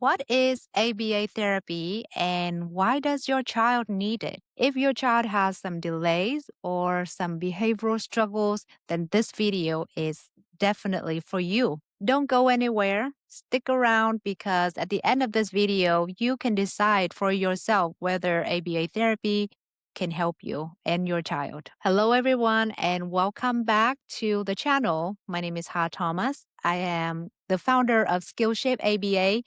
What is ABA therapy and why does your child need it? If your child has some delays or some behavioral struggles, then this video is definitely for you. Don't go anywhere. Stick around because at the end of this video, you can decide for yourself whether ABA therapy can help you and your child. Hello, everyone, and welcome back to the channel. My name is Ha Thomas. I am the founder of Skillshare ABA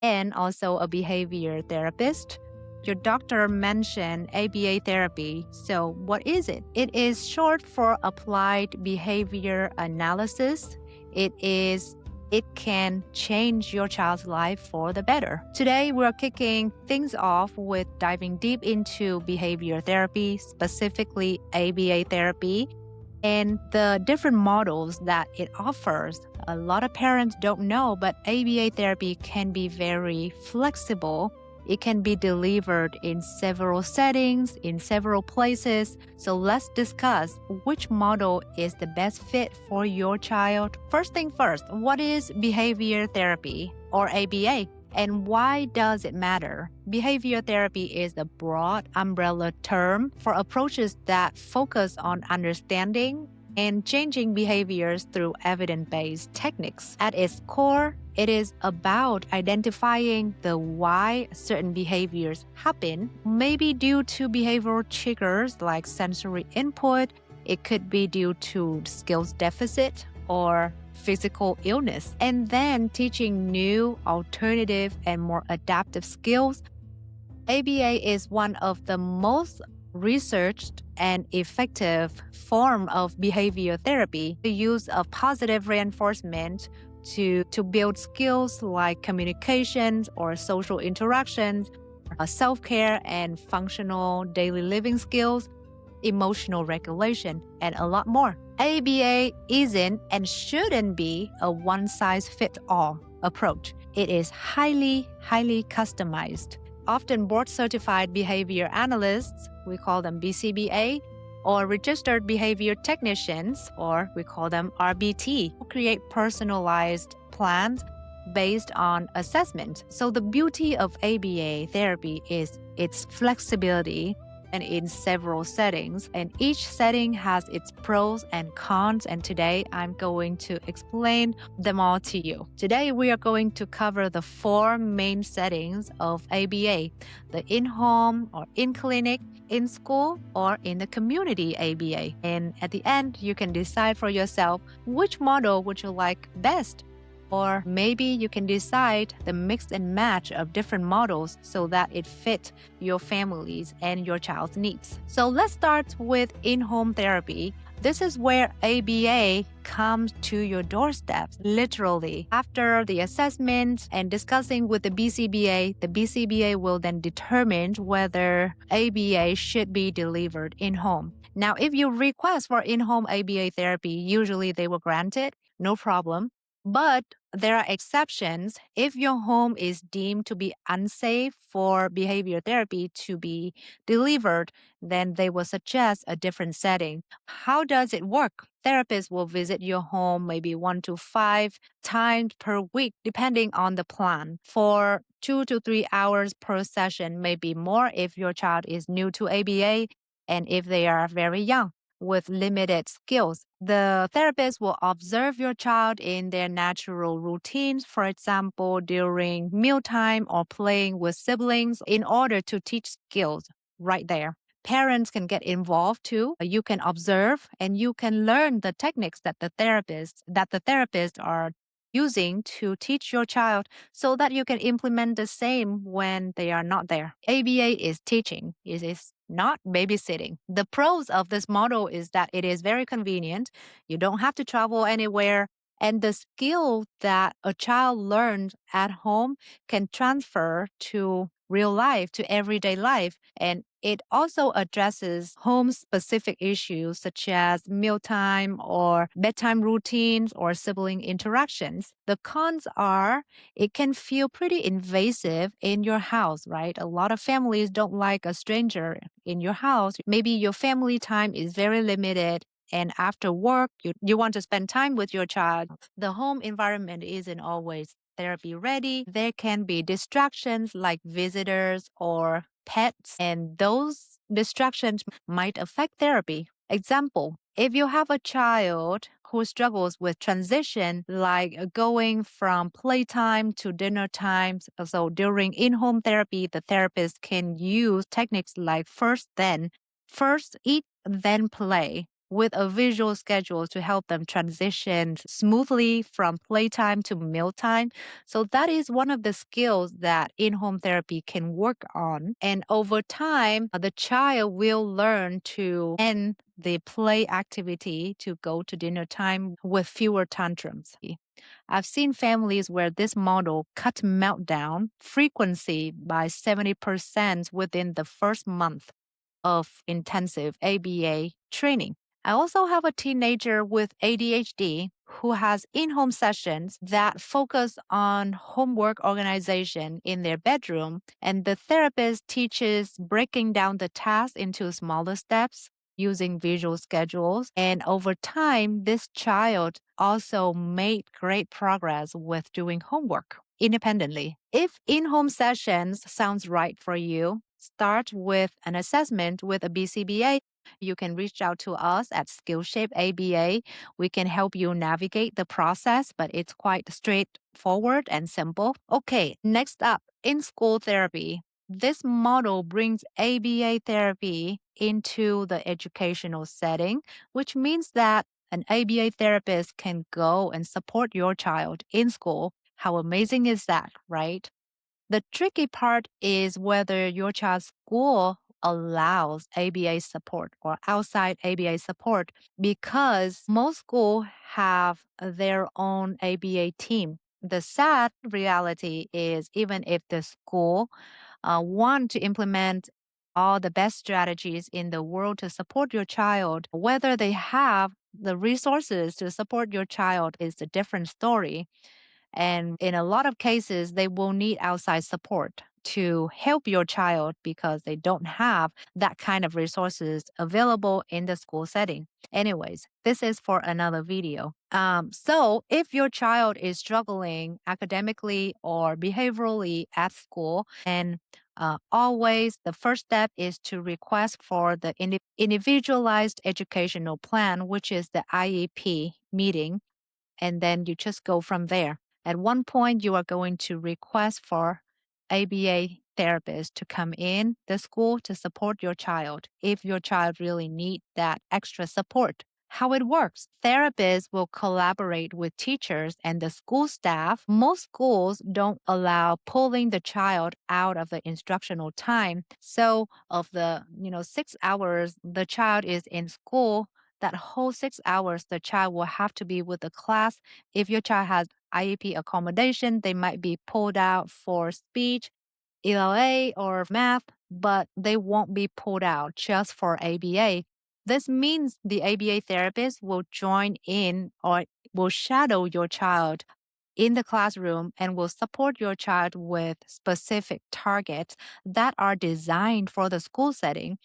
and also a behavior therapist. Your doctor mentioned ABA therapy. So, what is it? It is short for applied behavior analysis. It can change your child's life for the better. Today, we're kicking things off with diving deep into behavior therapy, specifically ABA therapy, and the different models that it offers. A lot of parents don't know, but ABA therapy can be very flexible. It can be delivered in several settings, in several places. So let's discuss which model is the best fit for your child. First thing first, what is behavior therapy or ABA? And why does it matter? Behavior therapy is a broad umbrella term for approaches that focus on understanding and changing behaviors through evidence-based techniques. At its core, it is about identifying the why certain behaviors happen, maybe due to behavioral triggers like sensory input. It could be due to skills deficit or physical illness, and then teaching new, alternative, and more adaptive skills. ABA is one of the most researched and effective form of behavior therapy. The use of positive reinforcement to build skills like communications or social interactions, self-care and functional daily living skills, emotional regulation, and a lot more. ABA isn't and shouldn't be a one-size-fits-all approach. It is highly customized. Often board-certified behavior analysts, we call them BCBA, or registered behavior technicians, or we call them RBT, who create personalized plans based on assessment. So the beauty of ABA therapy is its flexibility and in several settings, and each setting has its pros and cons, and today I'm going to explain them all to you. Today we are going to cover the four main settings of ABA: the in-home or in-clinic, in-school, or in the community ABA. And at the end, you can decide for yourself which model would you like best. Or maybe you can decide the mix and match of different models so that it fits your family's and your child's needs. So let's start with in-home therapy. This is where ABA comes to your doorstep, literally. After the assessment and discussing with the BCBA will then determine whether ABA should be delivered in-home. Now, if you request for in-home ABA therapy, usually they will grant it, no problem. But there are exceptions. If your home is deemed to be unsafe for behavior therapy to be delivered, then they will suggest a different setting. How does it work? Therapists will visit your home maybe 1 to 5 times per week, depending on the plan. For 2 to 3 hours per session, maybe more if your child is new to ABA and if they are very young with limited skills. The therapist will observe your child in their natural routines, for example, during mealtime or playing with siblings, in order to teach skills right there. Parents can get involved too. You can observe and you can learn the techniques that the therapists are using to teach your child so that you can implement the same when they are not there. ABA is teaching. It is not babysitting. The pros of this model is that it is very convenient. You don't have to travel anywhere. And the skill that a child learns at home can transfer to real life, to everyday life. And it also addresses home-specific issues such as mealtime or bedtime routines or sibling interactions. The cons are it can feel pretty invasive in your house, right? A lot of families don't like a stranger in your house. Maybe your family time is very limited. And after work, you want to spend time with your child. The home environment isn't always therapy ready, there can be distractions like visitors or pets, and those distractions might affect therapy. Example, if you have a child who struggles with transition, like going from playtime to dinner times, so during in home therapy, the therapist can use techniques like first eat, then play, with a visual schedule to help them transition smoothly from playtime to mealtime. So that is one of the skills that in-home therapy can work on. And over time, the child will learn to end the play activity to go to dinner time with fewer tantrums. I've seen families where this model cut meltdown frequency by 70% within the first month of intensive ABA training. I also have a teenager with ADHD who has in home sessions that focus on homework organization in their bedroom, and the therapist teaches breaking down the task into smaller steps using visual schedules. And over time, this child also made great progress with doing homework independently. If in home sessions sounds right for you, start with an assessment with a BCBA. You can reach out to us at Skillshare ABA. We can help you navigate the process, but it's quite straightforward and simple. Okay, next up, in school therapy. This model brings ABA therapy into the educational setting, which means that an ABA therapist can go and support your child in school. How amazing is that, right? The tricky part is whether your child's school allows ABA support or outside ABA support, because most schools have their own ABA team. The sad reality is, even if the school want to implement all the best strategies in the world to support your child, whether they have the resources to support your child is a different story. And in a lot of cases, they will need outside support to help your child because they don't have that kind of resources available in the school setting. Anyways, this is for another video. So, if your child is struggling academically or behaviorally at school, and always the first step is to request for the individualized educational plan, which is the IEP meeting, and then you just go from there. At one point, you are going to request for ABA therapist to come in the school to support your child if your child really need that extra support. How it works. Therapists will collaborate with teachers and the school staff. Most schools don't allow pulling the child out of the instructional time. So of the, 6 hours the child is in school, that whole 6 hours, the child will have to be with the class. If your child has IEP accommodation, they might be pulled out for speech, ELA, or math, but they won't be pulled out just for ABA. This means the ABA therapist will join in or will shadow your child in the classroom and will support your child with specific targets that are designed for the school setting.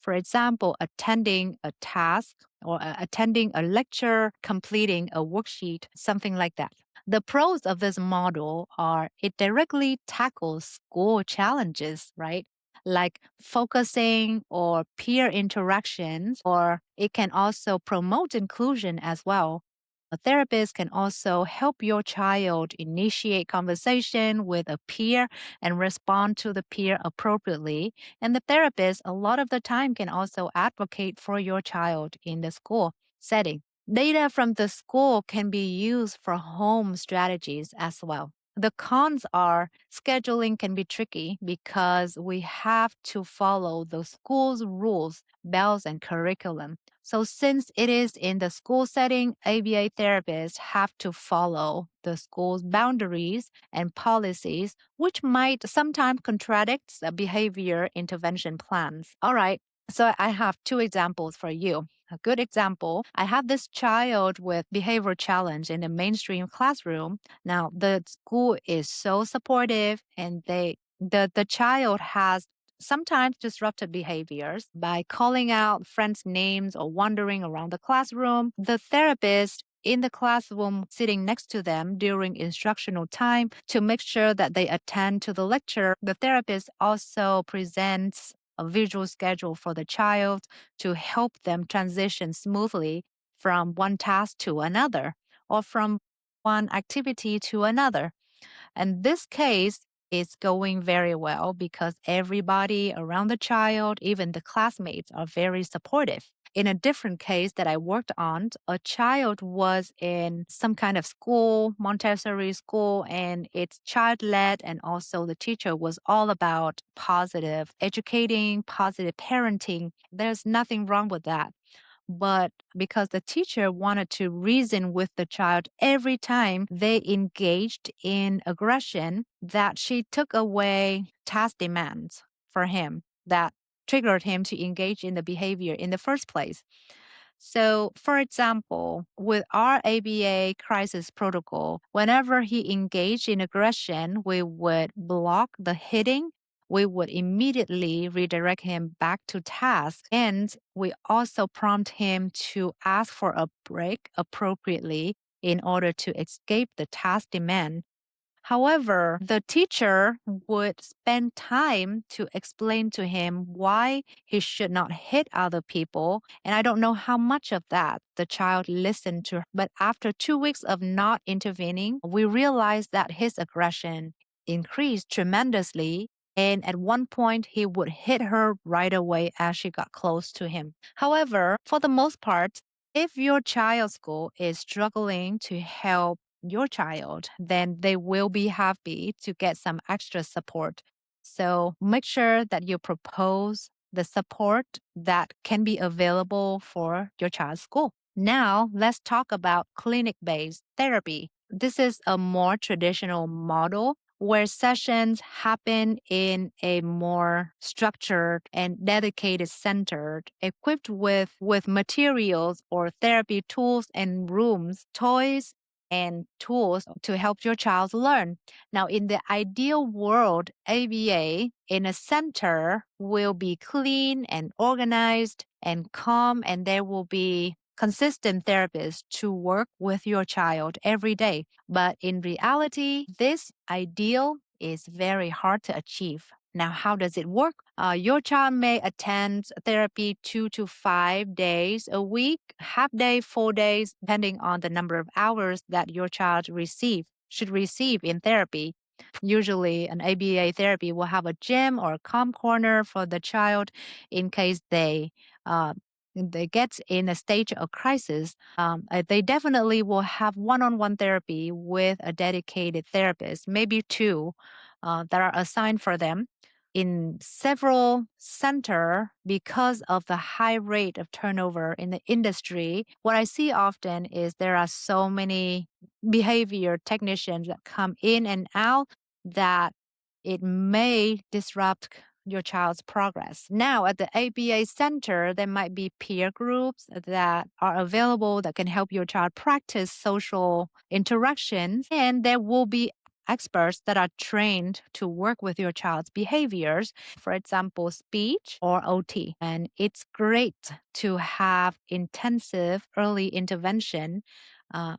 For example, attending a task or attending a lecture, completing a worksheet, something like that. The pros of this model are it directly tackles school challenges, right? Like focusing or peer interactions, or it can also promote inclusion as well. A therapist can also help your child initiate conversation with a peer and respond to the peer appropriately. And the therapist, a lot of the time, can also advocate for your child in the school setting. Data from the school can be used for home strategies as well. The cons are scheduling can be tricky because we have to follow the school's rules, bells, and curriculum. So, since it is in the school setting, ABA therapists have to follow the school's boundaries and policies, which might sometimes contradict the behavior intervention plans. All right. So, I have two examples for you. A good example, I have this child with behavior challenge in a mainstream classroom. Now, the school is so supportive, and the child has sometimes disruptive behaviors by calling out friends' names or wandering around the classroom. The therapist in the classroom sitting next to them during instructional time to make sure that they attend to the lecture. The therapist also presents a visual schedule for the child to help them transition smoothly from one task to another or from one activity to another. And this case is going very well because everybody around the child, even the classmates, are very supportive. In a different case that I worked on, a child was in some kind of school, Montessori school, and it's child led. And also, the teacher was all about positive educating, positive parenting. There's nothing wrong with that. But because the teacher wanted to reason with the child every time they engaged in aggression, that she took away task demands for him that triggered him to engage in the behavior in the first place. So, for example, with our ABA crisis protocol, whenever he engaged in aggression, we would block the hitting. We would immediately redirect him back to task. And we also prompt him to ask for a break appropriately in order to escape the task demand. However, the teacher would spend time to explain to him why he should not hit other people. And I don't know how much of that the child listened to. But after 2 weeks of not intervening, we realized that his aggression increased tremendously. And at one point, he would hit her right away as she got close to him. However, for the most part, if your child's school is struggling to help your child, then they will be happy to get some extra support. So make sure that you propose the support that can be available for your child's school. Now, let's talk about clinic based therapy. This is a more traditional model where sessions happen in a more structured and dedicated center equipped with materials or therapy tools and rooms, toys and tools to help your child learn. Now, in the ideal world, ABA in a center will be clean and organized and calm, and there will be consistent therapists to work with your child every day. But in reality, this ideal is very hard to achieve. Now, how does it work? Your child may attend therapy 2 to 5 days a week, half day, 4 days, depending on the number of hours that your child should receive in therapy. Usually, an ABA therapy will have a gym or a calm corner for the child in case uh, they get in a stage of crisis. They definitely will have one-on-one therapy with a dedicated therapist, maybe two that are assigned for them in several center because of the high rate of turnover in the industry. What I see often is there are so many behavior technicians that come in and out that it may disrupt your child's progress. Now, at the ABA center, there might be peer groups that are available that can help your child practice social interactions, and there will be experts that are trained to work with your child's behaviors, for example, speech or OT. And it's great to have intensive early intervention uh,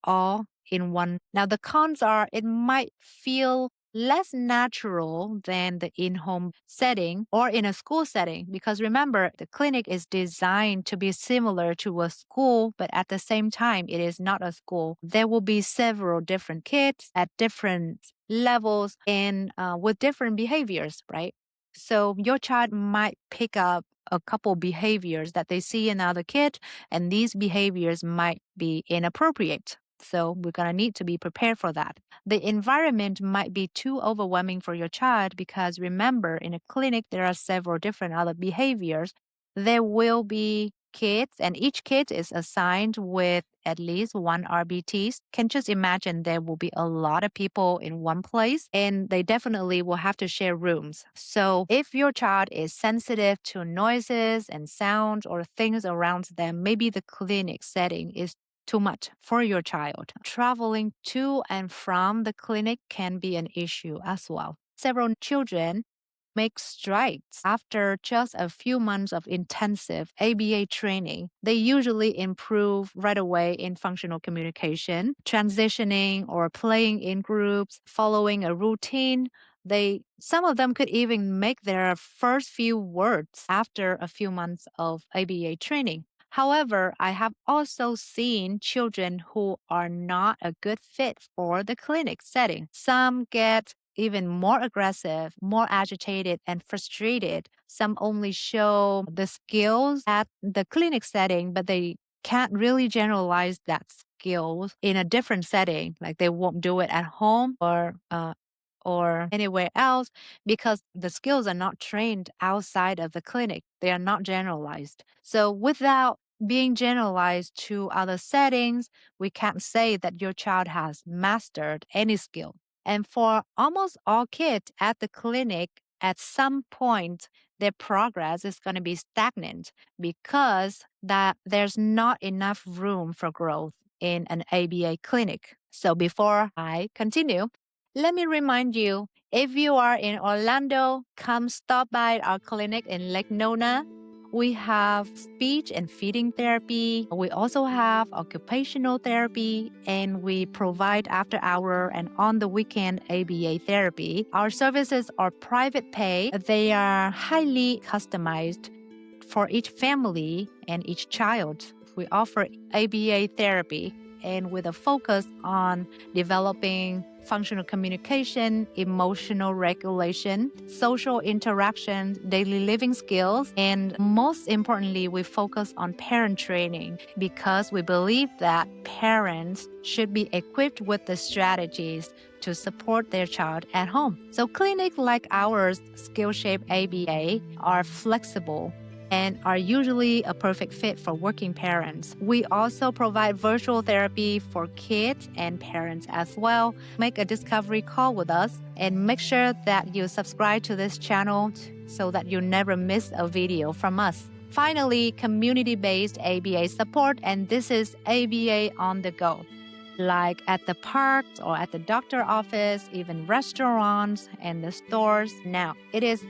all in one. Now, the cons are it might feel less natural than the in home setting or in a school setting. Because remember, the clinic is designed to be similar to a school, but at the same time, it is not a school. There will be several different kids at different levels and with different behaviors, right? So your child might pick up a couple behaviors that they see in other kid, and these behaviors might be inappropriate. So we're going to need to be prepared for that. The environment might be too overwhelming for your child because remember, in a clinic, there are several different other behaviors. There will be kids, and each kid is assigned with at least one RBT. Can just imagine there will be a lot of people in one place, and they definitely will have to share rooms. So if your child is sensitive to noises and sounds or things around them, maybe the clinic setting is too much for your child. Traveling to and from the clinic can be an issue as well. Several children make strides after just a few months of intensive ABA training. They usually improve right away in functional communication, transitioning or playing in groups, following a routine. Some of them could even make their first few words after a few months of ABA training. However, I have also seen children who are not a good fit for the clinic setting. Some get even more aggressive, more agitated, and frustrated. Some only show the skills at the clinic setting, but they can't really generalize that skills in a different setting. Like they won't do it at home or anywhere else because the skills are not trained outside of the clinic. They are not generalized. So without being generalized to other settings, we can't say that your child has mastered any skill. And for almost all kids at the clinic, at some point, their progress is going to be stagnant because that there's not enough room for growth in an ABA clinic. So before I continue, let me remind you, if you are in Orlando, come stop by our clinic in Lake Nona. We have speech and feeding therapy. We also have occupational therapy, and we provide after hour and on the weekend ABA therapy. Our services are private pay. They are highly customized for each family and each child. We offer ABA therapy and with a focus on developing functional communication, emotional regulation, social interaction, daily living skills, and most importantly, we focus on parent training because we believe that parents should be equipped with the strategies to support their child at home. So clinics like ours, Skillshape ABA, are flexible and are usually a perfect fit for working parents. We also provide virtual therapy for kids and parents as well. Make a discovery call with us and make sure that you subscribe to this channel so that you never miss a video from us. Finally, community-based ABA support, and this is ABA on the go. Like at the parks or at the doctor office, even restaurants and the stores. Now, it is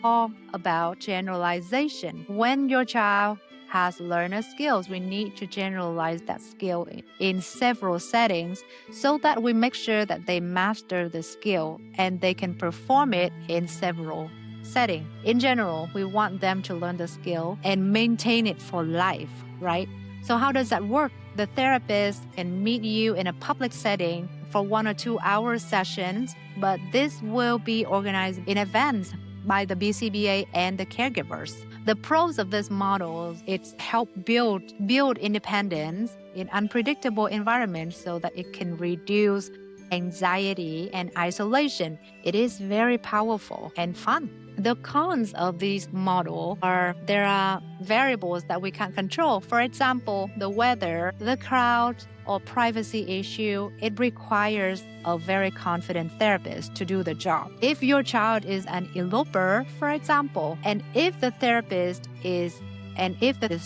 all about generalization. When your child has learner skills, we need to generalize that skill in several settings so that we make sure that they master the skill and they can perform it in several settings. In general, we want them to learn the skill and maintain it for life, right? So how does that work? The therapist can meet you in a public setting for 1 or 2 hour sessions, but this will be organized in advance by the BCBA and the caregivers. The pros of this model is help build independence in unpredictable environments so that it can reduce anxiety and isolation. It is very powerful and fun. The cons of this model are there are variables that we can't control. For example, the weather, the crowd, or privacy issue. It requires a very confident therapist to do the job. If your child is an eloper, for example, and if the therapist is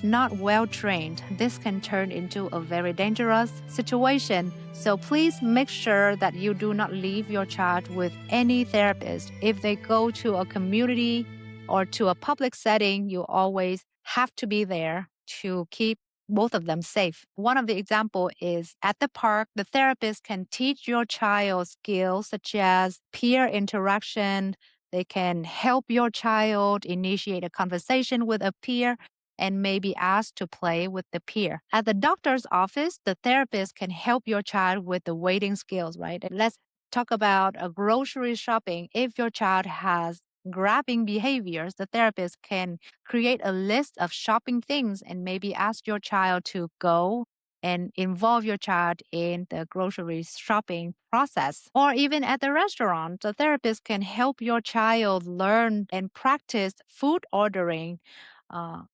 not well trained, this can turn into a very dangerous situation. So please make sure that you do not leave your child with any therapist. If they go to a community or to a public setting, you always have to be there to keep both of them safe. One of the example is at the park, the therapist can teach your child skills such as peer interaction. They can help your child initiate a conversation with a peer and maybe ask to play with the peer. At the doctor's office, the therapist can help your child with the waiting skills, right? Let's talk about a grocery shopping. If your child has grabbing behaviors, the therapist can create a list of shopping things and maybe ask your child to go and involve your child in the grocery shopping process. Or even at the restaurant, the therapist can help your child learn and practice food ordering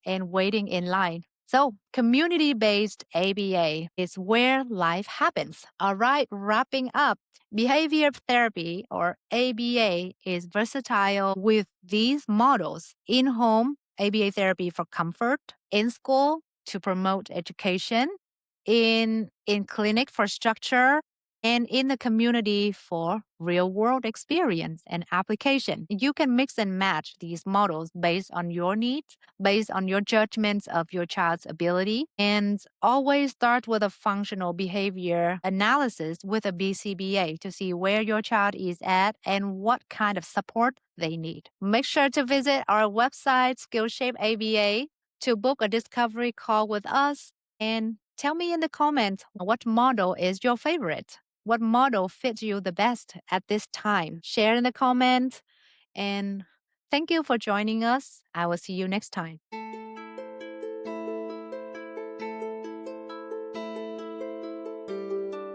and waiting in line. So, community based ABA is where life happens. All right, wrapping up. Behavior therapy or ABA is versatile with these models in home, ABA therapy for comfort, in school to promote education, in clinic for structure, and in the community for real world experience and application. You can mix and match these models based on your needs, based on your judgments of your child's ability, and always start with a functional behavior analysis with a BCBA to see where your child is at and what kind of support they need. Make sure to visit our website, Skillshape ABA, to book a discovery call with us and tell me in the comments what model is your favorite. What model fits you the best at this time? Share in the comments and thank you for joining us. I will see you next time.